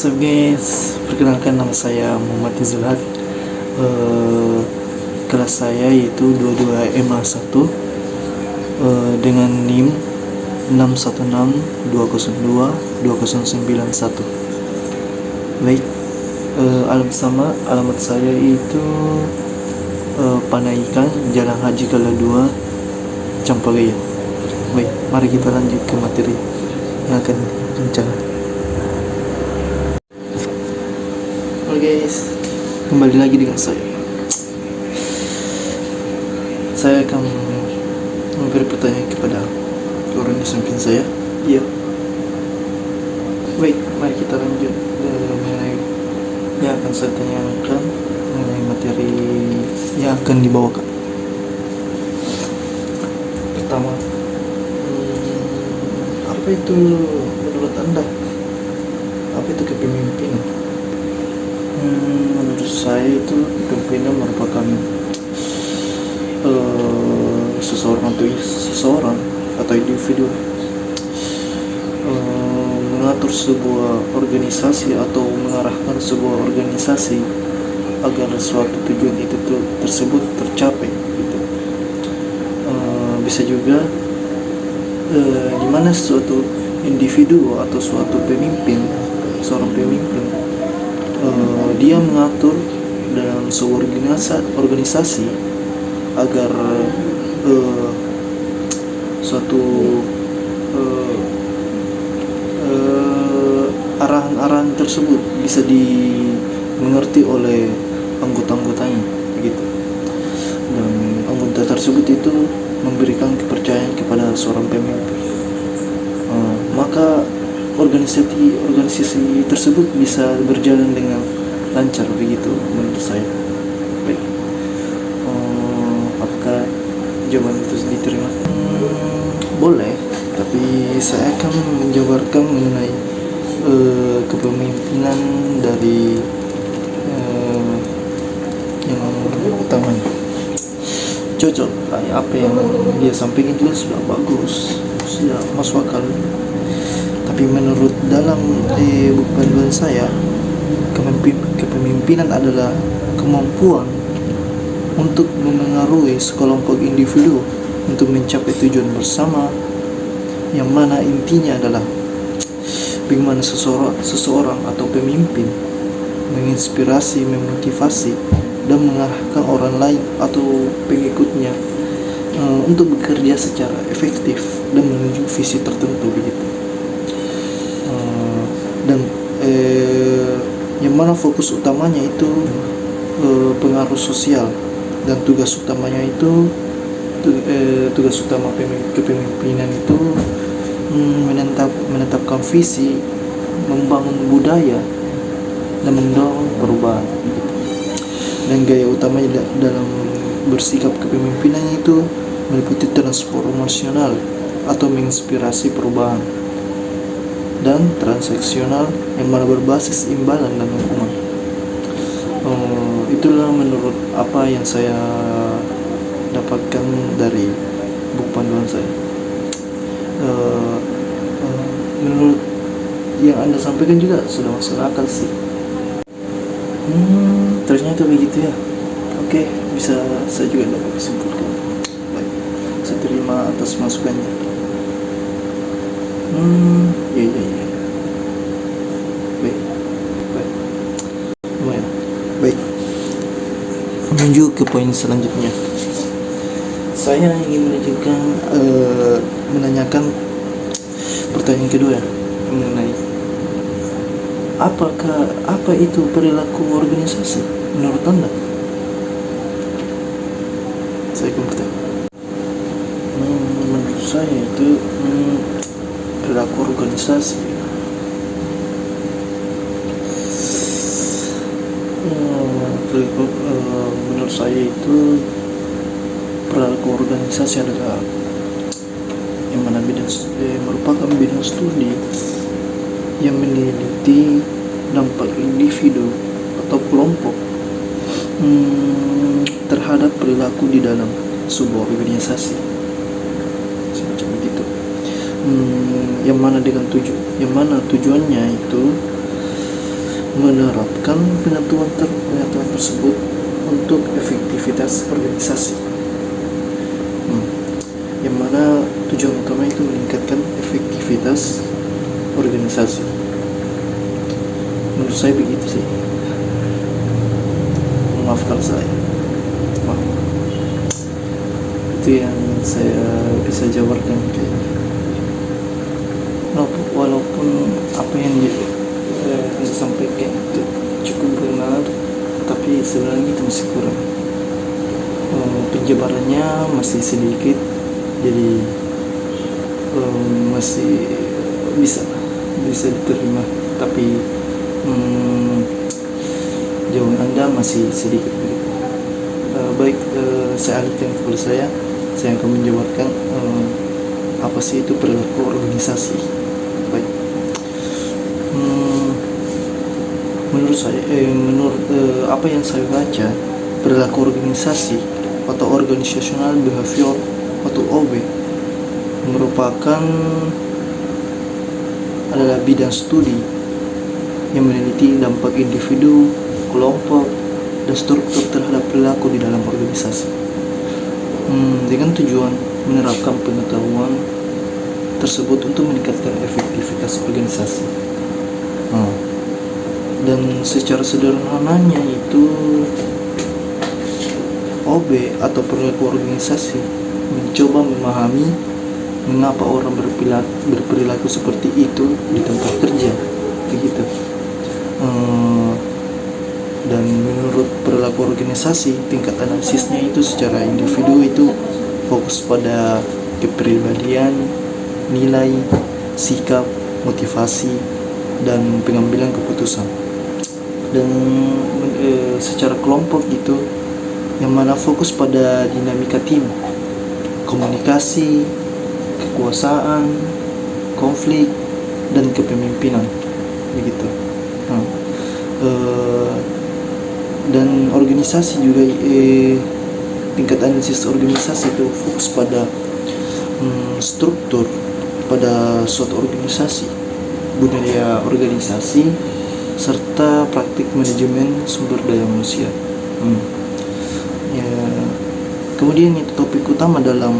So guys, perkenalkan nama saya Muhammad Izulhaq. Kelas saya yaitu 22 MA1 dengan NIM 616202291. Baik, alamat saya itu Panaikan Jalan Haji Kala 2 Campagaya. Baik, mari kita lanjut ke materi yang akan rencana. Oke guys, kembali lagi dengan saya. Saya akan memberi pertanyaan kepada orang di samping saya. Iya. Baik, mari kita lanjut mengenai yang akan saya tanyakan mengenai materi yang akan dibawakan. Pertama, apa itu menurut Anda? Apa itu kepemimpinan? Menurut saya itu kepemimpinan merupakan seseorang atau individu mengatur sebuah organisasi atau mengarahkan sebuah organisasi agar suatu tujuan itu tersebut tercapai gitu. Bisa juga di mana suatu individu atau suatu seorang pemimpin dia mengatur dalam sebuah organisasi agar suatu arahan-arahan tersebut bisa dimengerti oleh anggota-anggotanya begitu, dan anggota tersebut itu memberikan kepercayaan kepada seorang pemimpin. Maka organisasi tersebut bisa berjalan dengan lancar begitu menurut saya. Baik, apakah jawaban itu diterima? Boleh, tapi saya akan menjabarkan mengenai kepemimpinan dari yang utamanya. Cocok, apa yang dia sampaikan juga sudah bagus, sudah masuk akal. Tapi menurut dalam buku panduan saya, kepemimpinan adalah kemampuan untuk memengaruhi sekelompok individu untuk mencapai tujuan bersama, yang mana intinya adalah bagaimana seseorang atau pemimpin menginspirasi, memotivasi, dan mengarahkan orang lain atau pengikutnya untuk bekerja secara efektif dan menuju visi tertentu begitu. Dan yang mana fokus utamanya itu pengaruh sosial, dan tugas utamanya itu tugas utama kepemimpinan itu menetapkan visi, membangun budaya, dan mendorong perubahan. Dan gaya utamanya dalam bersikap kepemimpinan itu meliputi transformasional atau menginspirasi perubahan, dan transaksional yang mana berbasis imbalan dan hukuman. Itulah menurut apa yang saya dapatkan dari buku panduan saya. Menurut yang Anda sampaikan juga sudah masuk akal sih. Ternyata begitu ya. Oke, bisa saya juga dapat simpulkan. Baik, saya terima atas masukannya. Iya. Baik. Lumayan. Baik. Menuju ke poin selanjutnya. Saya ingin menanyakan pertanyaan kedua mengenai apa itu perilaku organisasi menurut Anda? Saya akan bertanya. Menurut saya itu perilaku organisasi menurut saya itu perilaku organisasi adalah yang mana merupakan bidang studi yang meneliti dampak individu atau kelompok terhadap perilaku di dalam sebuah organisasi semacam begitu. Yang mana tujuannya itu menerapkan pengetahuan tersebut untuk efektivitas organisasi. Yang mana tujuan utama itu meningkatkan efektivitas organisasi. Menurut saya begitu sih. Maafkan saya. Itu yang saya bisa jabarkan kayaknya. Walaupun apa yang saya sampaikan itu cukup benar, tapi sebenarnya itu masih kurang. Penjabarannya masih sedikit, jadi masih bisa diterima, tapi jawaban Anda masih sedikit. Baik, saya alihkan kepada saya akan menjabarkan apa sih itu perilaku organisasi. Baik, menurut saya apa yang saya baca, perilaku organisasi atau organizational behavior atau OB merupakan adalah bidang studi yang meneliti dampak individu, kelompok, dan struktur terhadap perilaku di dalam organisasi, dengan tujuan menerapkan pengetahuan tersebut untuk meningkatkan efektivitas organisasi. Dan secara sederhananya itu OB atau perilaku organisasi mencoba memahami mengapa orang berperilaku seperti itu di tempat kerja, begitu. Dan menurut perilaku organisasi, tingkat analisisnya itu secara individu itu fokus pada kepribadian, nilai, sikap, motivasi, dan pengambilan keputusan. Dan secara kelompok itu yang mana fokus pada dinamika tim, komunikasi, kekuasaan, konflik, dan kepemimpinan, begitu. Dan organisasi juga tingkat analisis organisasi itu fokus pada struktur pada suatu organisasi, budaya organisasi, serta praktik manajemen sumber daya manusia. Kemudian itu topik utama dalam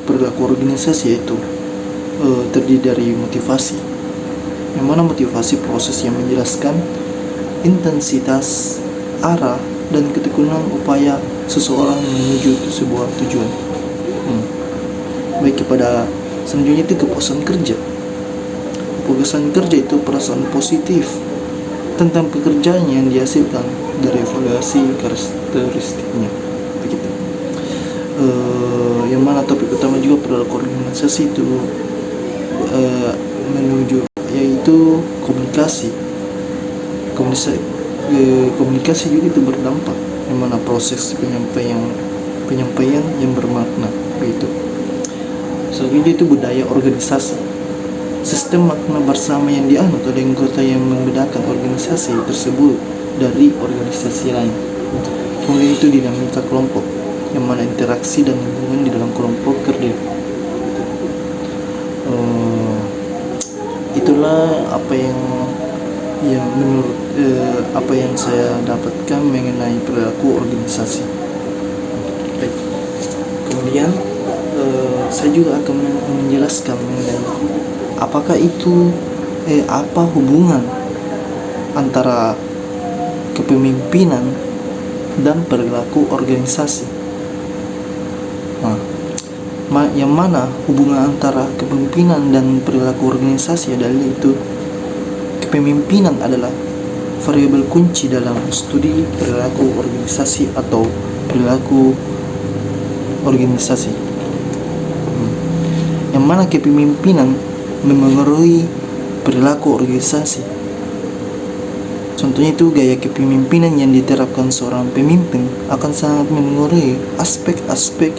perilaku organisasi yaitu terdiri dari motivasi, yang mana motivasi proses yang menjelaskan intensitas, arah, dan ketekunan upaya seseorang menuju ke sebuah tujuan. Baik, kepada selanjutnya itu kepuasan kerja. Kepuasan kerja itu perasaan positif tentang pekerjaan yang dihasilkan dari evaluasi karakteristiknya, begitu. Yang mana topik utama juga perilaku organisasi itu menuju yaitu komunikasi. Komunikasi juga itu berdampak, yang mana proses penyampaian yang bermakna, begitu. Selanjutnya itu budaya organisasi, sistem makna bersama yang dianut oleh anggota yang membedakan organisasi tersebut dari organisasi lain. Kemudian itu dinamika kelompok, yang mana interaksi dan hubungan di dalam kelompok kerja. Itulah apa yang menurut apa yang saya dapatkan mengenai perilaku organisasi. Baik. Kemudian saya juga akan menjelaskan mengenai apakah itu apa hubungan antara kepemimpinan dan perilaku organisasi. Yang mana hubungan antara kepemimpinan dan perilaku organisasi adalah itu kepemimpinan adalah variabel kunci dalam studi perilaku organisasi atau perilaku organisasi, yang mana kepemimpinan memengaruhi perilaku organisasi. Contohnya itu gaya kepemimpinan yang diterapkan seorang pemimpin akan sangat memengaruhi aspek-aspek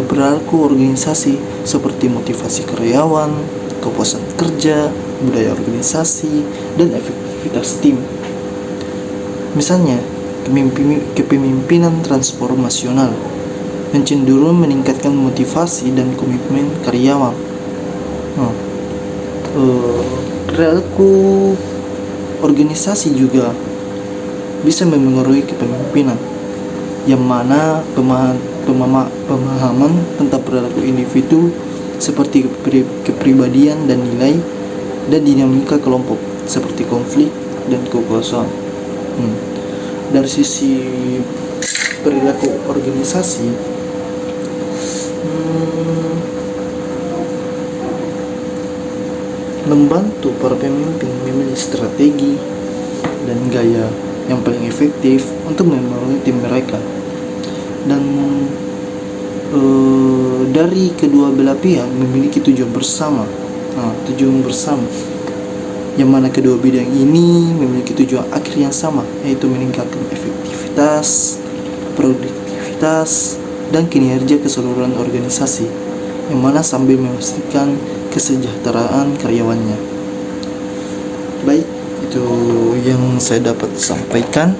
perilaku organisasi seperti motivasi karyawan, kepuasan kerja, budaya organisasi, dan efektivitas tim. Misalnya, kepemimpinan transformasional yang cenderung meningkatkan motivasi dan komitmen karyawan. Perilaku organisasi juga bisa memengaruhi kepemimpinan, yang mana pemahaman tentang perilaku individu seperti kepribadian dan nilai, dan dinamika kelompok seperti konflik dan kekuasaan. Dari sisi perilaku organisasi, membantu para pemimpin memilih strategi dan gaya yang paling efektif untuk memenuhi tim mereka. Dan dari kedua belah pihak memiliki tujuan bersama, yang mana kedua bidang ini memiliki tujuan akhir yang sama, yaitu meningkatkan efektivitas, produktivitas, dan kinerja keseluruhan organisasi, yang mana sambil memastikan kesejahteraan karyawannya. Baik, itu yang saya dapat sampaikan.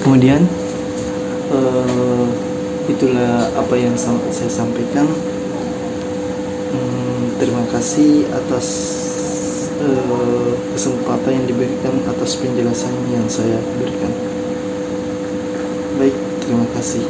Kemudian itulah apa yang saya sampaikan. Terima kasih atas kesempatan yang diberikan, atas penjelasan yang saya berikan. Baik, terima kasih.